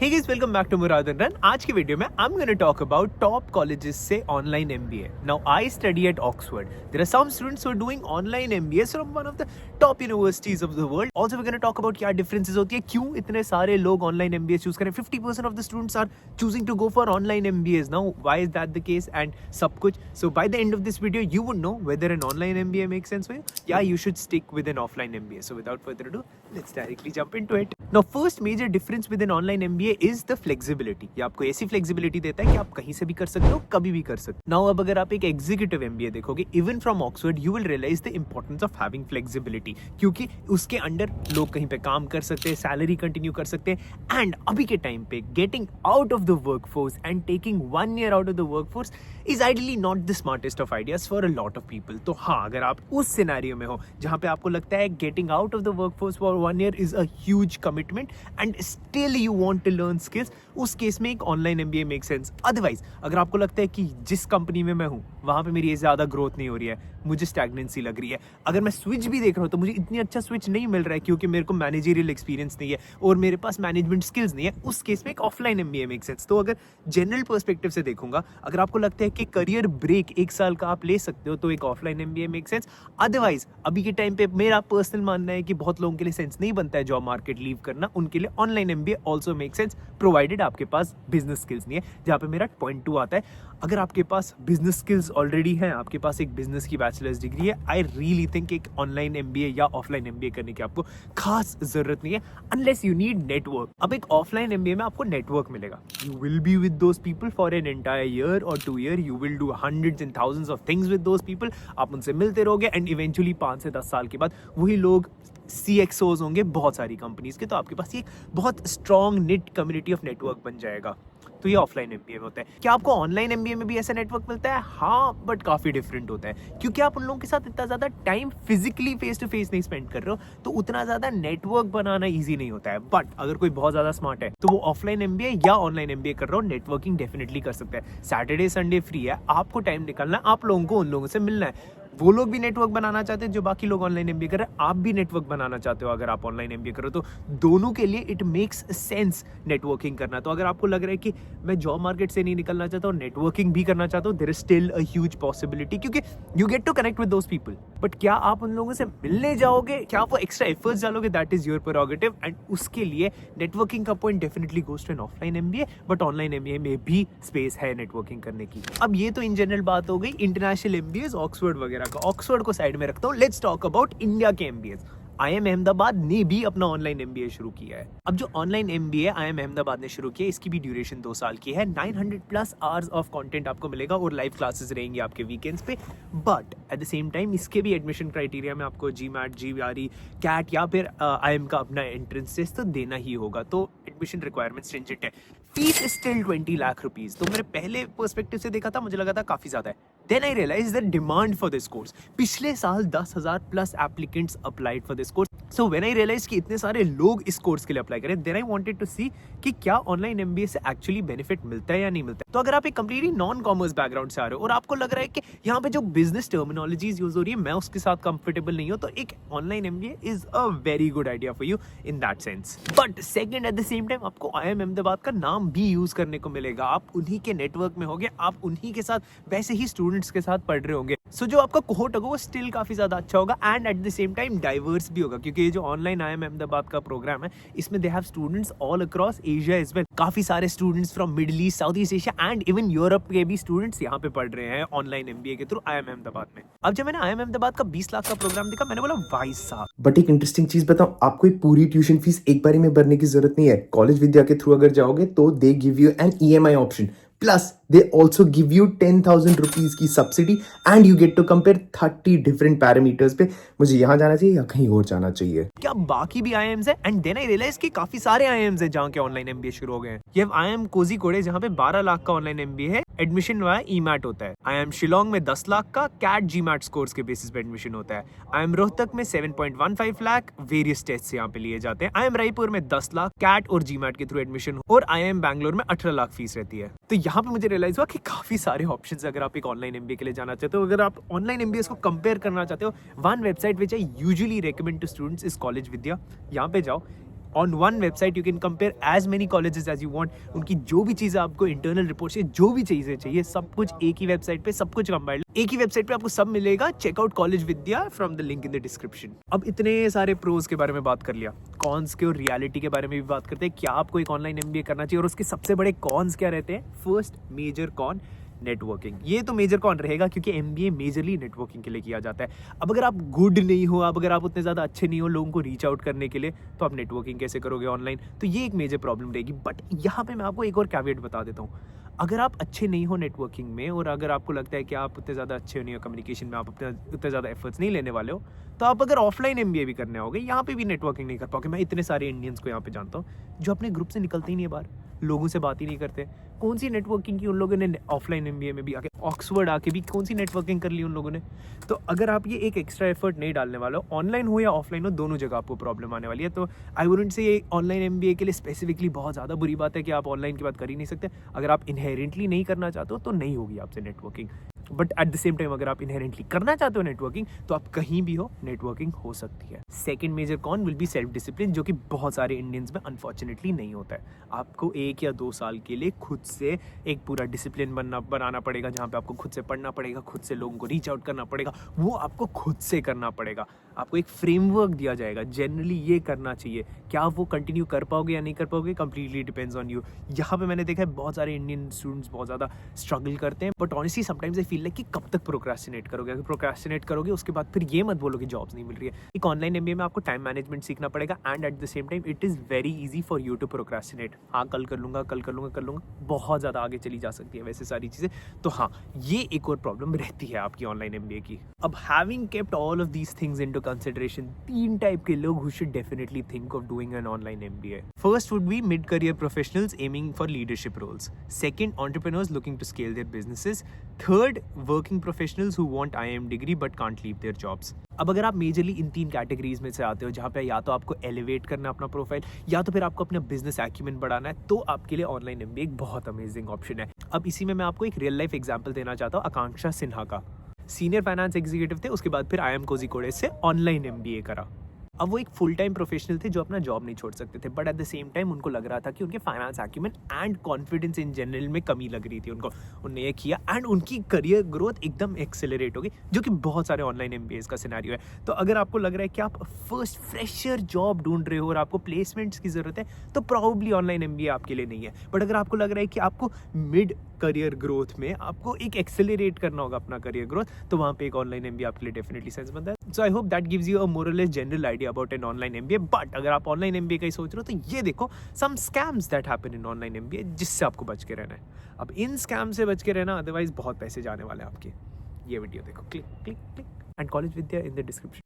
Hey guys, welcome back to Murad and Run. आज की video में I'm going to talk about top colleges से online MBA. Now I study at Oxford. There are some students who are doing online MBAs from one of the top universities of the world. Also we're going to talk about क्या differences होती है, क्यों इतने सारे लोग online MBA choose करें. 50% of the students are choosing to go for online MBAs. Now why is that the case and सब कुछ. So by the end of this video you would know whether an online MBA makes sense for you. Yeah, you should stick with an offline MBA. So without further ado, let's directly jump into it. Now first major difference with an online MBA is the flexibility. ये आपको ऐसी flexibility देता है कि आप कहीं से भी कर सकते हो, कभी भी कर सकते हो. Now अब अगर आप एक executive MBA देखोगे, even from Oxford, you will realize the importance of having flexibility. क्योंकि उसके अंडर लोग कहीं पे काम कर सकते हैं, सैलरी कंटिन्यू कर सकते हैं, एंड अभी के टाइम पे getting out of the workforce and taking 1 year out of the workforce is ideally not the smartest of ideas for a lot of people. तो हाँ, अगर आप उस सिनेरियो में हो जहां पे आपको लगता है getting out of the workforce for 1 year is a huge commitment and still you want to learn skills, उस केस में एक online MBA make sense. Otherwise अगर आपको लगता है कि जिस कंपनी में मैं हूं वहां पे मेरी ज्यादा ग्रोथ नहीं हो रही है, मुझे स्टैग्नेंसी लग रही है, अगर मैं स्विच भी देख रहा हूं तो मुझे इतनी अच्छा स्विच नहीं मिल रहा है क्योंकि मेरे को मैनेजरियल एक्सपीरियंस नहीं है और मेरे पास मैनेजमेंट स्किल्स नहीं है, उस केस में एक ऑफलाइन एमबीए मेक सेंस. तो अगर जनरल पर्सपेक्टिव से देखूंगा, अगर आपको लगता है कि करियर ब्रेक 1 साल का आप ले सकते हो तो एक offline MBA make sense. Otherwise अभी के टाइम पे मेरा पर्सनल मानना है कि बहुत लोगों के लिए सेंस नहीं बनता है जॉब मार्केट लीव करना, उनके लिए online MBA also make sense provided आपके पास बिजनेस स्किल्स नहीं है. जहां पे मेरा पॉइंट 2 आता है, अगर आपके पास बिजनेस स्किल्स ऑलरेडी हैं, आपके पास एक बिजनेस की बैचलर्स डिग्री है, आई रियली थिंक एक ऑनलाइन एमबीए या ऑफलाइन एमबीए करने की आपको खास जरूरत नहीं है अनलेस यू नीड नेटवर्क. अब एक ऑफलाइन एमबीए में आपको नेटवर्क मिलेगा. You will be with those people for an entire year और 2 year. You will do hundreds and thousands of things with those people. आप उनसे मिलते रहोगे एंड इवेंचुअली 5 से 10 साल के बाद वही लोग CXOs होंगे बहुत सारी कंपनीज के. तो आपके पास ये बहुत strong knit community of network बन जाएगा. तो ये ऑफलाइन एमबीए में होता है. क्या आपको ऑनलाइन एमबीए में भी ऐसा नेटवर्क मिलता है? हाँ, बट काफी डिफरेंट होता है क्योंकि आप उन लोगों के साथ इतना ज्यादा time physically face to face नहीं स्पेंड कर रहे हो, तो उतना ज्यादा नेटवर्क बनाना इजी नहीं होता है. बट अगर कोई बहुत ज्यादा स्मार्ट है तो वो ऑफलाइन एमबीए या ऑनलाइन एमबीए कर रहा हो, नेटवर्किंग डेफिनेटली कर सकता है. सैटरडे संडे फ्री है, आपको टाइम निकालना है, आप लोगों को उन लोगों से मिलना है. वो लोग भी नेटवर्क बनाना चाहते हैं जो बाकी लोग ऑनलाइन एमबीए कर रहे हैं, आप भी नेटवर्क बनाना चाहते हो अगर आप ऑनलाइन एमबीए करो, तो दोनों के लिए इट मेक्स सेंस नेटवर्किंग करना. तो अगर आपको लग रहा है कि मैं जॉब मार्केट से नहीं निकलना चाहता और नेटवर्किंग भी करना चाहता हूँ, there is still a huge possibility क्योंकि you get to connect with those people. But क्या आप उन लोगों से मिलने जाओगे, क्या आप वो एक्स्ट्रा एफर्ट्स डालोगे, that is your prerogative. And उसके लिए नेटवर्किंग का point definitely goes to an offline MBA, but online MBA में भी स्पेस है नेटवर्किंग करने की. अब ये तो इन जनरल बात हो गई इंटरनेशनल एमबीएस, ऑक्सफोर्ड वगैरह का. ऑक्सफोर्ड को साइड में रखता हूं, लेट्स टॉक अबाउट इंडिया के एमबीएस. IIM अहमदाबाद ने भी अपना ऑनलाइन एमबीए शुरू किया है. अब जो ऑनलाइन एमबीए IIM अहमदाबाद ने शुरू किया, इसकी भी ड्यूरेशन 2 साल की है. 900+ आवर्स ऑफ कंटेंट आपको मिलेगा और लाइव क्लासेस रहेंगी आपके वीकेंड्स पे. But at the same time इसके भी एडमिशन क्राइटेरिया में आपको GMAT, GRE, CAT या फिर IIM का अपना एंट्रेंस टेस्ट तो देना ही होगा. तो एडमिशन रिक्वायरमेंट स्ट्रिंजेंट है. Fees is still 20 lakh rupees. तो मेरे पहले पर्सपेक्टिव से देखा था, मुझे लगा था काफी ज्यादा है. Then I realize the demand for this course. पिछले साल 10,000+ applicants applied for this course. So when I realize कि इतने सारे लोग इस कोर्स के लिए अप्लाई करें, देन आई वांटेड टू सी कि क्या ऑनलाइन एमबीए से एक्चुअली बेनिफिट मिलता है या नहीं मिलता है. तो अगर आप एक कंप्लीटली नॉन कॉमर्स बैकग्राउंड से आ रहे हो और आपको लग रहा है कि यहाँ पे जो बिजनेस टर्मिनोलॉजीज यूज हो रही है मैं उसके साथ कंफर्टेबल नहीं हूँ, तो एक online MBA is a very good idea for you in that sense. But second, eight the same time आपको IIM अहमदाबाद का नाम भी यूज करने को मिलेगा. आप उन्हीं के नेटवर्क में होगे, आप उन्हीं के साथ वैसे ही स्टूडेंट्स के साथ पढ़ रहे होंगे. सो जो आपका कोहोर्ट होगा वो स्टिल काफी ज्यादा अच्छा होगा and at the same time diverse भी होगा क्योंकि ये जो ऑनलाइन IIM अहमदाबाद का प्रोग्राम है, इसमें they have students all across Asia as well. काफी सारे students from Middle East, South East Asia and even Europe के भी स्टूडेंट्स यहाँ पे पढ़ रहे हैं ऑनलाइन एमबीए के थ्रू IIM अहमदाबाद में. अब जब मैंने IIM अहमदाबाद का 20 लाख का प्रोग्राम देखा, मैंने बोला भाई साहब. बट एक इंटरेस्टिंग चीज बताऊं, आपको एक पूरी ट्यूशन फीस एक बारी में भरने की जरूरत नहीं है. कॉलेज विद्या के थ्रू अगर जाओगे तो they give you an EMI option. Plus, they also give you 10,000 rupees की subsidy and you get to compare 30 different parameters पे मुझे यहाँ जाना चाहिए या कहीं और जाना चाहिए. क्या बाकी भी IIMs है? एंड देन आई रियलाइज कि काफी सारे IIMs है जहाँ के ऑनलाइन एमबीए शुरू हो गए हैं. ये IIM कोझिकोड जहाँ पे 12 लाख का ऑनलाइन एमबीए है, एडमिशन वाया EMAT होता है. IIM शिलोंग में 10 लाख का CAT GMAT स्कोर्स के बेसिस पे एडमिशन होता है. IIM रोहतक में 7.15 लाख वेरियस टेस्ट यहाँ पे लिए जाते हैं. IIM रायपुर में 10 लाख CAT और GMAT के थ्रू एडमिशन, और IIM बैंगलोर में 18 लाख फीस रहती है. तो यहाँ पे मुझे रियलाइज हुआ कि काफी सारे ऑप्शंस अगर आप एक ऑनलाइन एमबीए के लिए जाना चाहते हो, अगर आप ऑनलाइन एमबीए को कंपेयर करना चाहते हो, one website which I usually recommend to students is college Vidya. यहाँ पे जाओ, on one website you can compare as many colleges as you want. उनकी जो भी चीज़ें आपको इंटरनल रिपोर्ट से जो भी चीज़ें चाहिए सब कुछ एक ही वेबसाइट पे, सब कुछ कंबाइंड एक ही वेबसाइट पे आपको सब मिलेगा। Check out College Vidya from the link in the description. अब इतने सारे प्रोज के बारे में बात कर लिया, कॉन्स के और रियलिटी के बारे में भी बात करते हैं। क्या आपको एक ऑनलाइन एमबीए करना चाहिए और उसके सबसे बड़े कॉन्स क्या रहते हैं। First major con, networking. ये तो मेजर कॉन रहेगा क्योंकि एमबीए मेजरली नेटवर्किंग के लिए किया जाता है। अब अगर आप गुड नहीं हो, अब अगर आप उतने ज़्यादा अच्छे नहीं हो लोगों को रीच आउट करने के लिए, तो आप नेटवर्किंग कैसे करोगे ऑनलाइन। तो ये एक मेजर प्रॉब्लम रहेगी। बट यहाँ पे मैं आपको एक और कैवेट बता देता हूँ। अगर आप अच्छे नहीं हो नेटवर्किंग में और अगर आपको लगता है कि आप उतने ज़्यादा अच्छे नहीं हो कम्युनिकेशन में, आप उतने ज़्यादा एफर्ट्स नहीं लेने वाले हो, तो आप अगर ऑफलाइन एमबीए भी करने आओगे यहाँ पे भी नेटवर्किंग नहीं कर पाओगे। मैं इतने सारे इंडियंस को यहाँ पे जानता हूँ जो अपने ग्रुप से निकलते ही नहीं है बाहर, लोगों से बात ही नहीं करते। कौन सी नेटवर्किंग की उन लोगों ने ऑफलाइन एमबीए में भी आके, ऑक्सफोर्ड आके भी कौन सी नेटवर्किंग कर ली उन लोगों ने। तो अगर आप ये एक एक्स्ट्रा एफर्ट नहीं डालने वाले हो, ऑनलाइन हो या ऑफलाइन हो, दोनों जगह आपको प्रॉब्लम आने वाली है। तो आई वुडंट से ये ऑनलाइन एमबीए के लिए स्पेसिफिकली बहुत ज़्यादा बुरी बात है कि आप ऑनलाइन की बात कर ही नहीं सकते। अगर आप इनहेरेंटली नहीं करना चाहते हो तो नहीं होगी आपसे networking. But at the same time अगर आप इनहेरेंटली करना चाहते हो नेटवर्किंग, तो आप कहीं भी हो नेटवर्किंग हो सकती है। Second major con will be self discipline, जो कि बहुत सारे इंडियंस में अनफॉर्चुनेटली नहीं होता है। आपको 1 या 2 साल के लिए खुद से एक पूरा डिसिप्लिन बनाना पड़ेगा, जहाँ पे आपको खुद से पढ़ना पड़ेगा, खुद से लोगों को रीच आउट करना पड़ेगा। वो आपको खुद से करना पड़ेगा। आपको एक फ्रेमवर्क दिया जाएगा, जनरली ये करना चाहिए। क्या आप वो कंटिन्यू कर पाओगे या नहीं कर पाओगे, कंप्लीटली डिपेंड्स ऑन यू। यहाँ पे मैंने देखा है बहुत सारे इंडियन स्टूडेंट्स बहुत ज़्यादा स्ट्रगल करते हैं। But honestly sometimes I feel like कि कब तक प्रोक्रेस्टिनेट करोगे। अगर प्रोक्रेस्टिनेट करोगे उसके बाद फिर ये मत बोलो कि जॉब्स नहीं मिल रही है। एक ऑनलाइन एमबीए में आपको टाइम मैनेजमेंट सीखना पड़ेगा and at the same time it is very easy for you to procrastinate. हाँ कल कर लूँगा, कल कर लूँगा, कर लूँगा, बहुत ज़्यादा आगे चली जा सकती है वैसे सारी चीज़ें। तो हाँ, ये एक और प्रॉब्लम रहती है आपकी ऑनलाइन एमबीए की। अब having kept all of these things into consideration, 3 type के लोग who should definitely think of doing an online MBA. First would be mid-career professionals aiming for leadership roles. Second, entrepreneurs looking to scale their businesses. Third, working professionals who want IIM degree but can't leave their jobs. अब अगर आप majorly in 3 categories में से आते हो, जहाँ पे या तो आपको एलिवेट करना अपना प्रोफाइल या तो फिर आपको अपना बिजनेस एक्यूमेंट बढ़ाना है, तो आपके लिए ऑनलाइन एमबीए एक बहुत अमेजिंग ऑप्शन है। अब इसी में मैं आपको एक रियल लाइफ एग्जांपल देना चाहता हूँ आकांक्षा सिन्हा का। सीनियर फाइनेंस एग्जीक्यूटिव थे, उसके बाद फिर IIM कोझिकोड से ऑनलाइन एमबीए करा। अब वो एक फुल टाइम प्रोफेशनल थे जो अपना जॉब नहीं छोड़ सकते थे, but at the same time उनको लग रहा था कि उनके finance acumen and confidence in general में कमी लग रही थी उनको। उन्होंने ये किया एंड उनकी करियर ग्रोथ एकदम एक्सेलरेट होगी, जो कि बहुत सारे ऑनलाइन एमबीएस का सिनेरियो है। तो अगर आपको लग रहा है कि आप फर्स्ट फ्रेशर जॉब ढूंढ रहे हो और आपको प्लेसमेंट्स की जरूरत है, तो प्रॉब्ली ऑनलाइन एमबीए आपके लिए नहीं है। बट अगर आपको लग रहा है कि आपको मिड करियर ग्रोथ में आपको एक एक्सेलरेट करना होगा अपना करियर ग्रोथ, तो वहाँ पे एक ऑनलाइन एमबीए आपके लिए डेफिनेटली सेंस बनता है। So I hope that gives you a more or less general idea about an online MBA. But अगर आप ऑनलाइन एमबीए का ही सोच रहे हो, तो ये देखो some scams that happen in online MBA, जिससे आपको बच के रहना है। अब इन स्कैम से बच के रहना, अदरवाइज बहुत पैसे जाने वाले हैं आपके। ये वीडियो देखो, click click click, and college Vidya in the description.